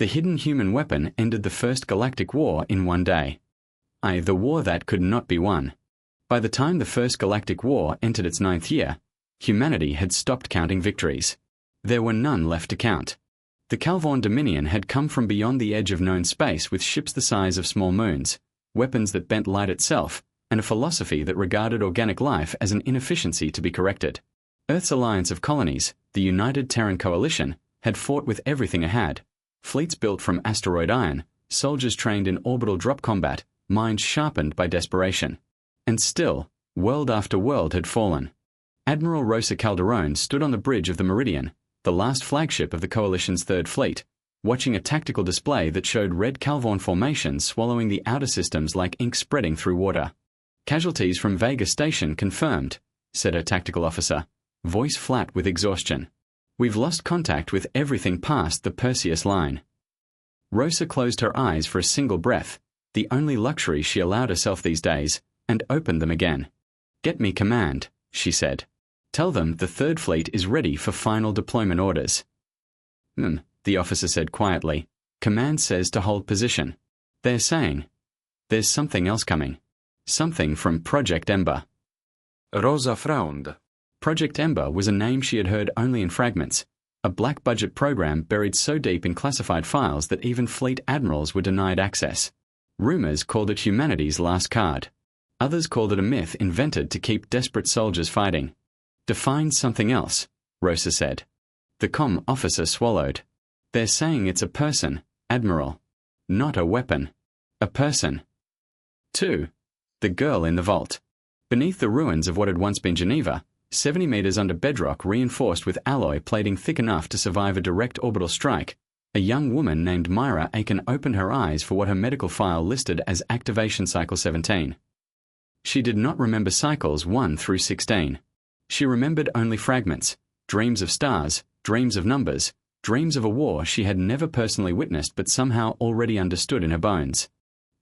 The hidden human weapon ended the First Galactic War in one day. The war that could not be won. By the time the First Galactic War entered its 9th year, humanity had stopped counting victories. There were none left to count. The Calvorn Dominion had come from beyond the edge of known space with ships the size of small moons, weapons that bent light itself, and a philosophy that regarded organic life as an inefficiency to be corrected. Earth's alliance of colonies, the United Terran Coalition, had fought with everything it had. Fleets built from asteroid iron, soldiers trained in orbital drop combat, minds sharpened by desperation. And still, world after world had fallen. Admiral Rosa Calderone stood on the bridge of the Meridian, the last flagship of the Coalition's Third Fleet, watching a tactical display that showed red Calvorn formations swallowing the outer systems like ink spreading through water. "Casualties from Vega Station confirmed," said her tactical officer, voice flat with exhaustion. "We've lost contact with everything past the Perseus line." Rosa closed her eyes for a single breath, the only luxury she allowed herself these days, and opened them again. "Get me command," she said. "Tell them the Third Fleet is ready for final deployment orders." The officer said quietly. "Command says to hold position. They're saying there's something else coming. Something from Project Ember." Rosa frowned. Project Ember was a name she had heard only in fragments, a black-budget program buried so deep in classified files that even fleet admirals were denied access. Rumors called it humanity's last card. Others called it a myth invented to keep desperate soldiers fighting. "Define something else," Rosa said. The comm officer swallowed. "They're saying it's a person, Admiral. Not a weapon. A person." 2. The girl in the vault. Beneath the ruins of what had once been Geneva, 70 meters under bedrock reinforced with alloy plating thick enough to survive a direct orbital strike, a young woman named Myra Aiken opened her eyes for what her medical file listed as activation cycle 17. She did not remember cycles 1 through 16. She remembered only fragments, dreams of stars, dreams of numbers, dreams of a war she had never personally witnessed but somehow already understood in her bones.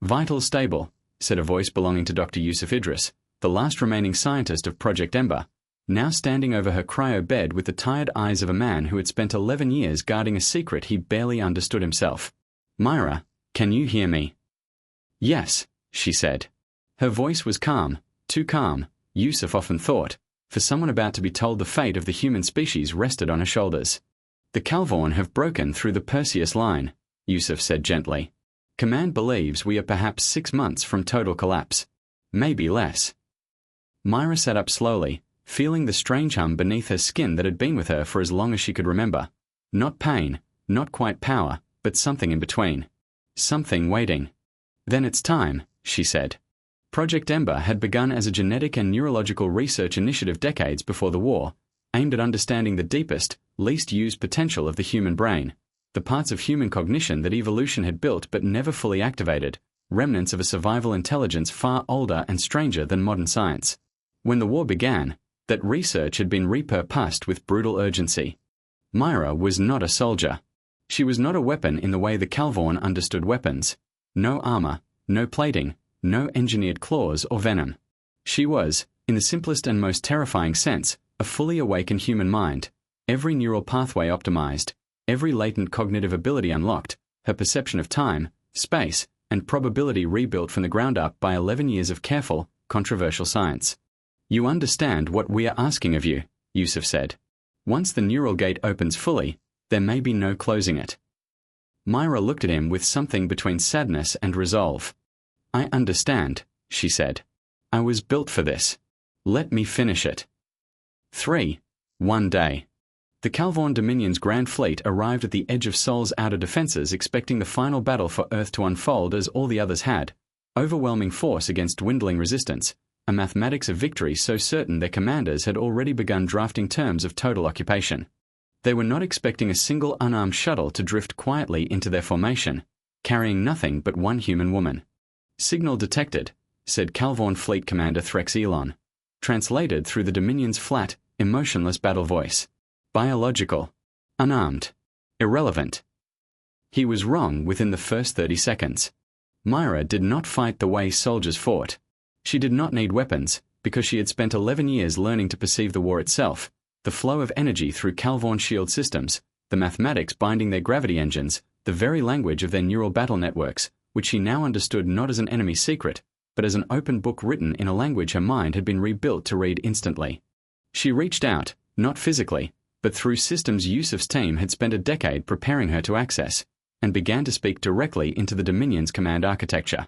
"Vital stable," said a voice belonging to Dr. Yusuf Idris, the last remaining scientist of Project Ember, now standing over her cryo bed with the tired eyes of a man who had spent 11 years guarding a secret he barely understood himself. "Myra, can you hear me?" "Yes," she said. Her voice was calm, too calm, Yusuf often thought, for someone about to be told the fate of the human species rested on her shoulders. "The Calvorn have broken through the Perseus line," Yusuf said gently. "Command believes we are perhaps 6 months from total collapse. Maybe less." Myra sat up slowly, feeling the strange hum beneath her skin that had been with her for as long as she could remember. Not pain, not quite power, but something in between. Something waiting. "Then it's time," she said. Project Ember had begun as a genetic and neurological research initiative decades before the war, aimed at understanding the deepest, least used potential of the human brain, the parts of human cognition that evolution had built but never fully activated, remnants of a survival intelligence far older and stranger than modern science. When the war began, that research had been repurposed with brutal urgency. Myra was not a soldier. She was not a weapon in the way the Calvorn understood weapons. No armor, no plating, no engineered claws or venom. She was, in the simplest and most terrifying sense, a fully awakened human mind, every neural pathway optimized, every latent cognitive ability unlocked, her perception of time, space, and probability rebuilt from the ground up by 11 years of careful, controversial science. "You understand what we are asking of you," Yusuf said. "Once the neural gate opens fully, there may be no closing it." Myra looked at him with something between sadness and resolve. "I understand," she said. "I was built for this. Let me finish it." 3. One day. The Calvorn Dominion's Grand Fleet arrived at the edge of Sol's outer defenses expecting the final battle for Earth to unfold as all the others had. Overwhelming force against dwindling resistance, a mathematics of victory so certain their commanders had already begun drafting terms of total occupation. They were not expecting a single unarmed shuttle to drift quietly into their formation, carrying nothing but one human woman. "Signal detected," said Calvorn Fleet Commander Threx Elon, translated through the Dominion's flat, emotionless battle voice. "Biological. Unarmed. Irrelevant." He was wrong within the first 30 seconds. Myra did not fight the way soldiers fought. She did not need weapons, because she had spent 11 years learning to perceive the war itself, the flow of energy through Calvorn shield systems, the mathematics binding their gravity engines, the very language of their neural battle networks, which she now understood not as an enemy secret, but as an open book written in a language her mind had been rebuilt to read instantly. She reached out, not physically, but through systems Yusuf's team had spent a decade preparing her to access, and began to speak directly into the Dominion's command architecture.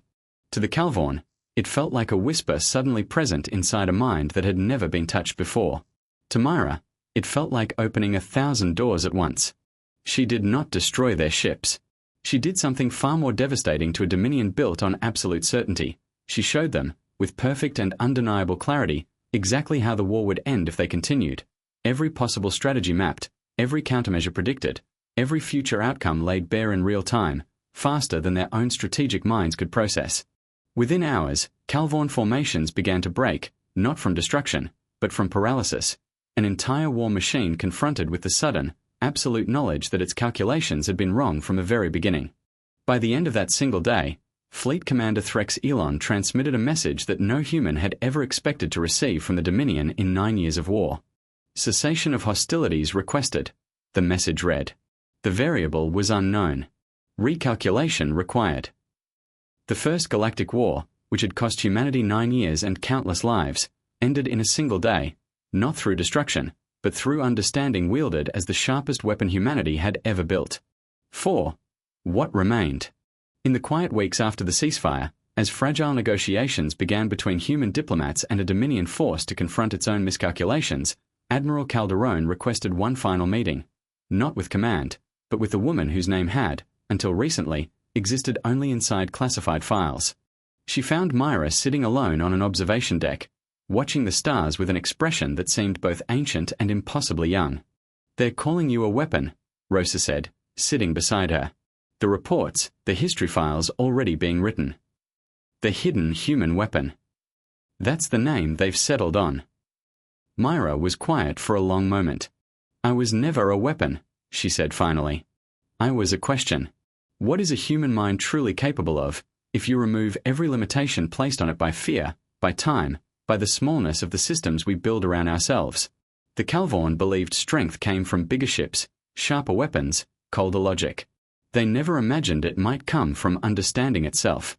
To the Calvorn, it felt like a whisper suddenly present inside a mind that had never been touched before. To Myra, it felt like opening 1,000 doors at once. She did not destroy their ships. She did something far more devastating to a Dominion built on absolute certainty. She showed them, with perfect and undeniable clarity, exactly how the war would end if they continued. Every possible strategy mapped, every countermeasure predicted, every future outcome laid bare in real time, faster than their own strategic minds could process. Within hours, Calvorn formations began to break, not from destruction, but from paralysis. An entire war machine confronted with the sudden, absolute knowledge that its calculations had been wrong from the very beginning. By the end of that single day, Fleet Commander Threx Elon transmitted a message that no human had ever expected to receive from the Dominion in 9 years of war. Cessation of hostilities requested. The message read. The variable was unknown. Recalculation required. The First Galactic War, which had cost humanity 9 years and countless lives, ended in a single day, not through destruction, but through understanding wielded as the sharpest weapon humanity had ever built. 4. What remained? In the quiet weeks after the ceasefire, as fragile negotiations began between human diplomats and a Dominion force to confront its own miscalculations, Admiral Calderon requested one final meeting, not with command, but with the woman whose name had, until recently, existed only inside classified files. She found Myra sitting alone on an observation deck, watching the stars with an expression that seemed both ancient and impossibly young. "They're calling you a weapon," Rosa said, sitting beside her. The reports, the history files already being written. The hidden human weapon. That's the name they've settled on. Myra was quiet for a long moment. "I was never a weapon," she said finally. "I was a question. What is a human mind truly capable of, if you remove every limitation placed on it by fear, by time, by the smallness of the systems we build around ourselves?" The Calvorn believed strength came from bigger ships, sharper weapons, colder logic. They never imagined it might come from understanding itself.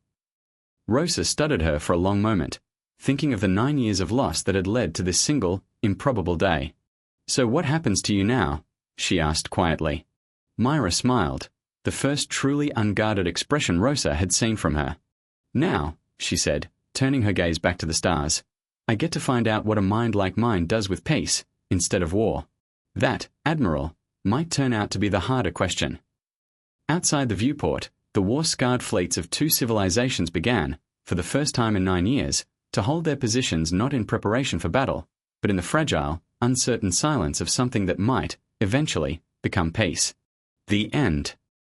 Rosa studied her for a long moment, thinking of the 9 years of loss that had led to this single, improbable day. "So what happens to you now?" she asked quietly. Myra smiled, the first truly unguarded expression Rosa had seen from her. "Now," she said, turning her gaze back to the stars, "I get to find out what a mind like mine does with peace, instead of war. That, Admiral, might turn out to be the harder question." Outside the viewport, the war-scarred fleets of two civilizations began, for the first time in 9 years, to hold their positions not in preparation for battle, but in the fragile, uncertain silence of something that might, eventually, become peace. The end.